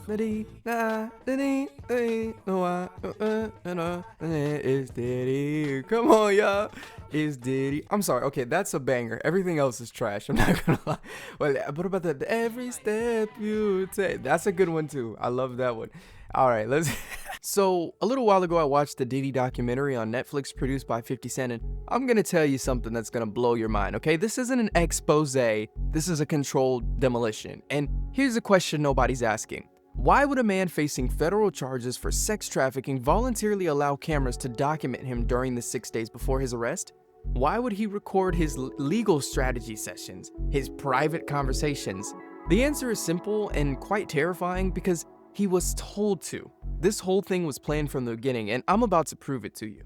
It's Diddy. Come on, y'all. It's Diddy. I'm sorry. Okay, that's a banger. Everything else is trash. I'm not gonna lie. But what about the every step you take? That's a good one too. I love that one. All right, let's. So, a little while ago, I watched the Diddy documentary on Netflix produced by 50 Cent, and I'm gonna tell you something that's gonna blow your mind, okay? This isn't an expose, this is a controlled demolition. And here's a question nobody's asking. Why would a man facing federal charges for sex trafficking voluntarily allow cameras to document him during the 6 days before his arrest? Why would he record his legal strategy sessions, his private conversations? The answer is simple and quite terrifying because he was told to. This whole thing was planned from the beginning, and I'm about to prove it to you.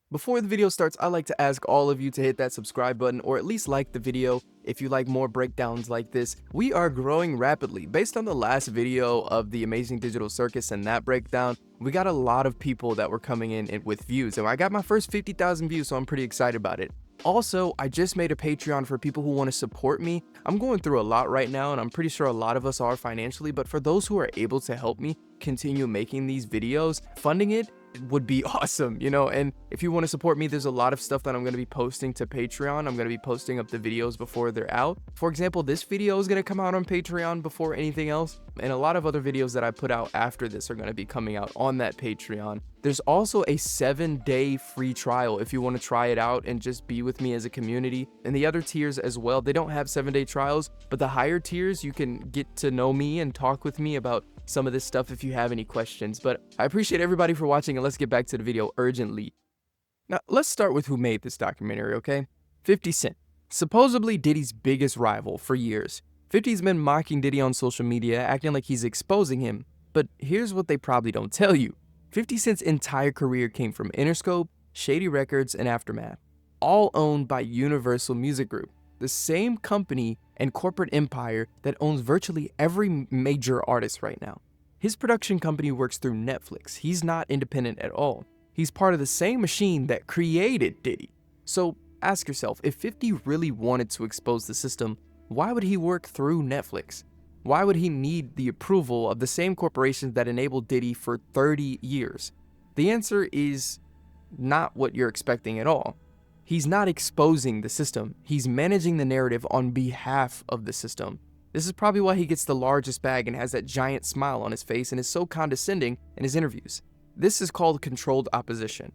Before the video starts, I'd like to ask all of you to hit that subscribe button or at least like the video if you like more breakdowns like this. We are growing rapidly. Based on the last video of the Amazing Digital Circus and that breakdown, we got a lot of people that were coming in with views, and I got my first 50,000 views, so I'm pretty excited about it. Also, I just made a Patreon for people who want to support me. I'm going through a lot right now, and I'm pretty sure a lot of us are financially, but for those who are able to help me continue making these videos, funding it would be awesome, you know. And if you want to support me, there's a lot of stuff that I'm going to be posting to Patreon. I'm going to be posting up the videos before they're out. For example, this video is going to come out on Patreon before anything else, and a lot of other videos that I put out after this are going to be coming out on that Patreon. There's also a 7-day free trial if you want to try it out and just be with me as a community. And the other tiers as well, they don't have 7-day trials, but the higher tiers, you can get to know me and talk with me about some of this stuff if you have any questions. But I appreciate everybody for watching, and let's get back to the video urgently. Now, let's start with who made this documentary, okay? 50 Cent, supposedly Diddy's biggest rival for years. 50's been mocking Diddy on social media, acting like he's exposing him. But here's what they probably don't tell you. 50 Cent's entire career came from Interscope, Shady Records, and Aftermath, all owned by Universal Music Group, the same company and corporate empire that owns virtually every major artist right now. His production company works through Netflix. He's not independent at all. He's part of the same machine that created Diddy. So ask yourself, if 50 really wanted to expose the system, why would he work through Netflix? Why would he need the approval of the same corporations that enabled Diddy for 30 years? The answer is not what you're expecting at all. He's not exposing the system. He's managing the narrative on behalf of the system. This is probably why he gets the largest bag and has that giant smile on his face and is so condescending in his interviews. This is called controlled opposition.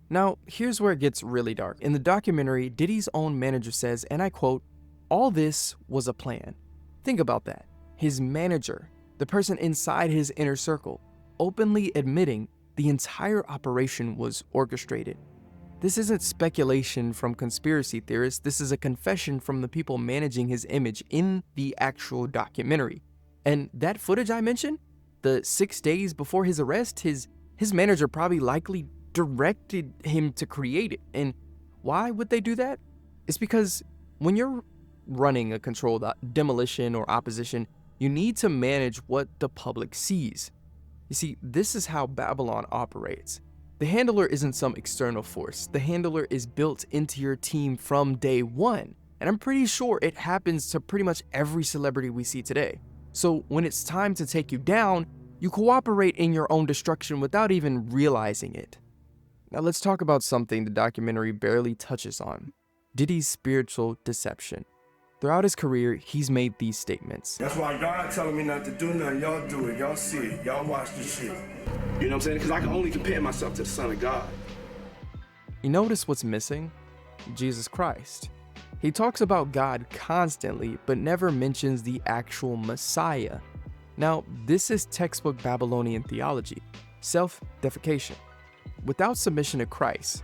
Now, here's where it gets really dark. In the documentary, Diddy's own manager says, and I quote, "All this was a plan." Think about that. His manager, the person inside his inner circle, openly admitting the entire operation was orchestrated. This isn't speculation from conspiracy theorists. This is a confession from the people managing his image in the actual documentary. And that footage I mentioned, the 6 days before his arrest, his manager probably likely directed him to create it. And why would they do that? It's because when you're running a controlled demolition or opposition, you need to manage what the public sees. You see, this is how Babylon operates. The handler isn't some external force. The handler is built into your team from day one. And I'm pretty sure it happens to pretty much every celebrity we see today. So when it's time to take you down, you cooperate in your own destruction without even realizing it. Now let's talk about something the documentary barely touches on: Diddy's spiritual deception. Throughout his career, he's made these statements. That's why God telling me not to do nothing. Y'all do it. Y'all see it. Y'all watch the shit. You know what I'm saying? Because I can only compare myself to the Son of God. You notice what's missing? Jesus Christ. He talks about God constantly, but never mentions the actual Messiah. Now, this is textbook Babylonian theology, self-deification, without submission to Christ.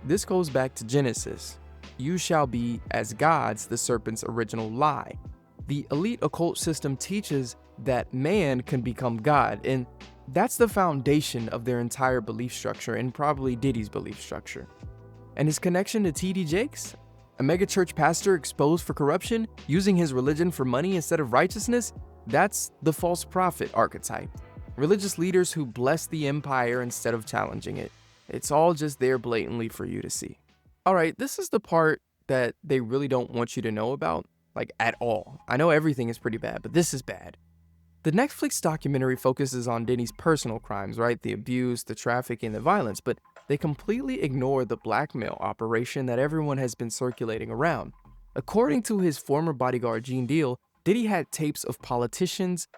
This goes back to Genesis. You shall be as gods, the serpent's original lie. The elite occult system teaches that man can become God, and that's the foundation of their entire belief structure, and probably Diddy's belief structure. And his connection to T.D. Jakes, a megachurch pastor exposed for corruption, using his religion for money instead of righteousness, that's the false prophet archetype. Religious leaders who bless the empire instead of challenging it. It's all just there blatantly for you to see. All right, this is the part that they really don't want you to know about, like at all. I know everything is pretty bad, but this is bad. The Netflix documentary focuses on Diddy's personal crimes, right? The abuse, the trafficking, the violence, but they completely ignore the blackmail operation that everyone has been circulating around. According to his former bodyguard Gene Deal, Diddy had tapes of politicians,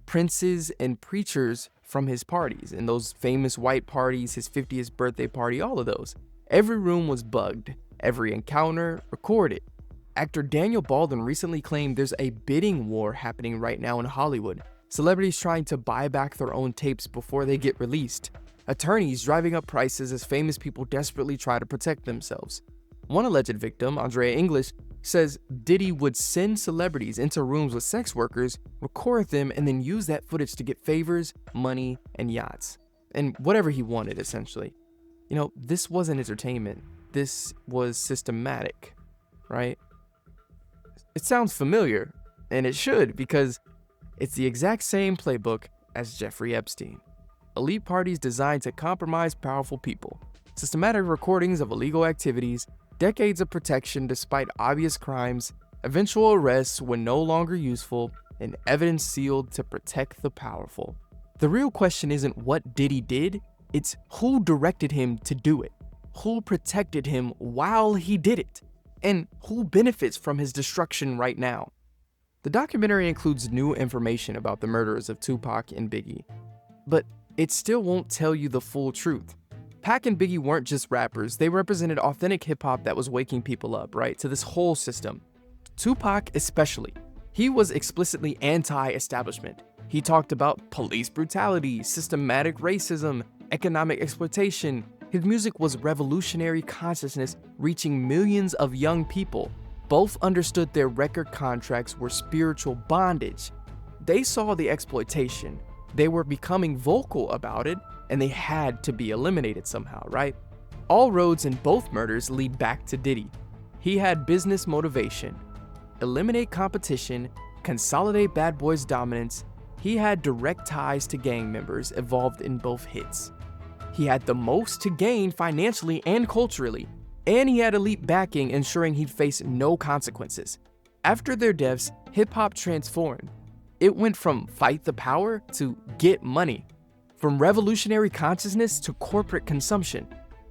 princes, and preachers from his parties, and those famous white parties, his 50th birthday party, all of those. Every room was bugged, every encounter recorded. Actor Daniel Baldwin recently claimed there's a bidding war happening right now in Hollywood. Celebrities trying to buy back their own tapes before they get released. Attorneys driving up prices as famous people desperately try to protect themselves. One alleged victim, Andrea English, says Diddy would send celebrities into rooms with sex workers, record them, and then use that footage to get favors, money, and yachts. And whatever he wanted, essentially. You know, this wasn't entertainment. This was systematic, right? It sounds familiar, and it should, because it's the exact same playbook as Jeffrey Epstein. Elite parties designed to compromise powerful people. Systematic recordings of illegal activities, decades of protection despite obvious crimes, eventual arrests when no longer useful, and evidence sealed to protect the powerful. The real question isn't what Diddy did, it's who directed him to do it, who protected him while he did it, and who benefits from his destruction right now. The documentary includes new information about the murders of Tupac and Biggie, but it still won't tell you the full truth. Pac and Biggie weren't just rappers, they represented authentic hip-hop that was waking people up, right, to this whole system. Tupac especially. He was explicitly anti-establishment. He talked about police brutality, systematic racism, economic exploitation. His music was revolutionary consciousness reaching millions of young people. Both understood their record contracts were spiritual bondage. They saw the exploitation. They were becoming vocal about it, and they had to be eliminated somehow, right? All roads in both murders lead back to Diddy. He had business motivation. Eliminate competition, consolidate Bad Boy's dominance. He had direct ties to gang members involved in both hits. He had the most to gain financially and culturally, and he had elite backing ensuring he'd face no consequences. After their deaths, hip-hop transformed. It went from fight the power to get money, from revolutionary consciousness to corporate consumption.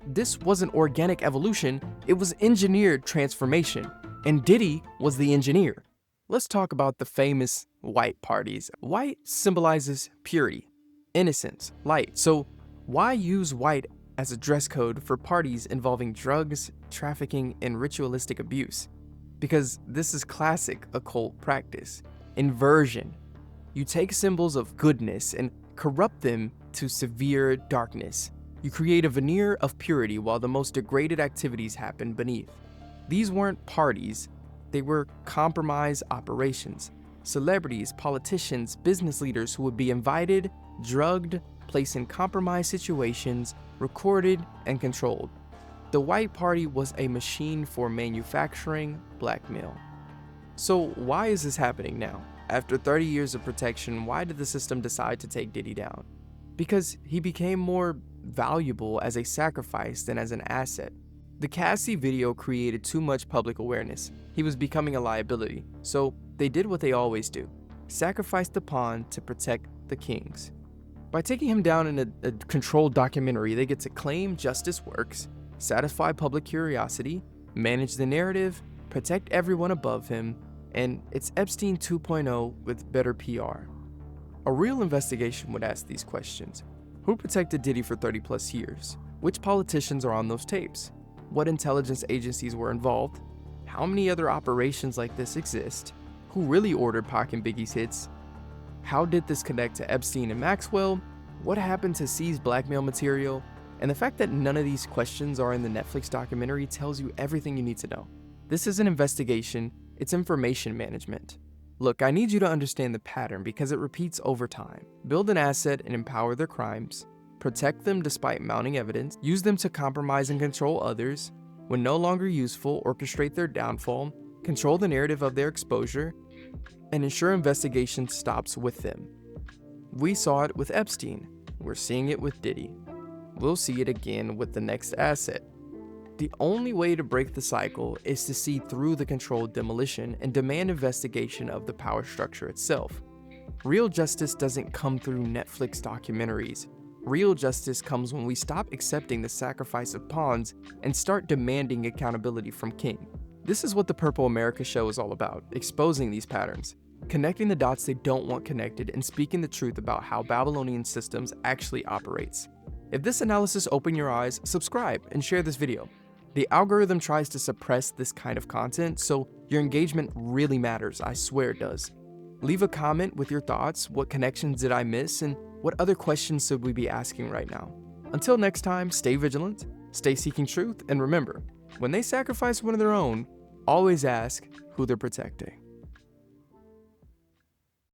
This wasn't organic evolution, it was engineered transformation, and Diddy was the engineer. Let's talk about the famous white parties. White symbolizes purity, innocence, light. So why use white as a dress code for parties involving drugs, trafficking, and ritualistic abuse? Because this is classic occult practice. Inversion. You take symbols of goodness and corrupt them to severe darkness. You create a veneer of purity while the most degraded activities happen beneath. These weren't parties, they were compromise operations. Celebrities, politicians, business leaders who would be invited, drugged, placed in compromised situations, recorded, and controlled. The white party was a machine for manufacturing blackmail. So why is this happening now? After 30 years of protection, why did the system decide to take Diddy down? Because he became more valuable as a sacrifice than as an asset. The Cassie video created too much public awareness. He was becoming a liability, so they did what they always do: sacrifice the pawn to protect the kings. By taking him down in a controlled documentary, they get to claim justice works, satisfy public curiosity, manage the narrative, protect everyone above him, and it's Epstein 2.0 with better PR. A real investigation would ask these questions. Who protected Diddy for 30 plus years? Which politicians are on those tapes? What intelligence agencies were involved? How many other operations like this exist? Who really ordered Pac and Biggie's hits? How did this connect to Epstein and Maxwell? What happened to seized blackmail material? And the fact that none of these questions are in the Netflix documentary tells you everything you need to know. This is an investigation, it's information management. Look, I need you to understand the pattern because it repeats over time. Build an asset and empower their crimes. Protect them despite mounting evidence. Use them to compromise and control others. When no longer useful, orchestrate their downfall. Control the narrative of their exposure. And ensure investigation stops with them. We saw it with Epstein. We're seeing it with Diddy. We'll see it again with the next asset. The only way to break the cycle is to see through the controlled demolition and demand investigation of the power structure itself. Real justice doesn't come through Netflix documentaries. Real justice comes when we stop accepting the sacrifice of pawns and start demanding accountability from King. This is what the Purple America show is all about, exposing these patterns, connecting the dots they don't want connected, and speaking the truth about how Babylonian systems actually operates. If this analysis opened your eyes, subscribe and share this video. The algorithm tries to suppress this kind of content, so your engagement really matters, I swear it does. Leave a comment with your thoughts, what connections did I miss, and what other questions should we be asking right now? Until next time, stay vigilant, stay seeking truth, and remember, when they sacrifice one of their own, always ask who they're protecting.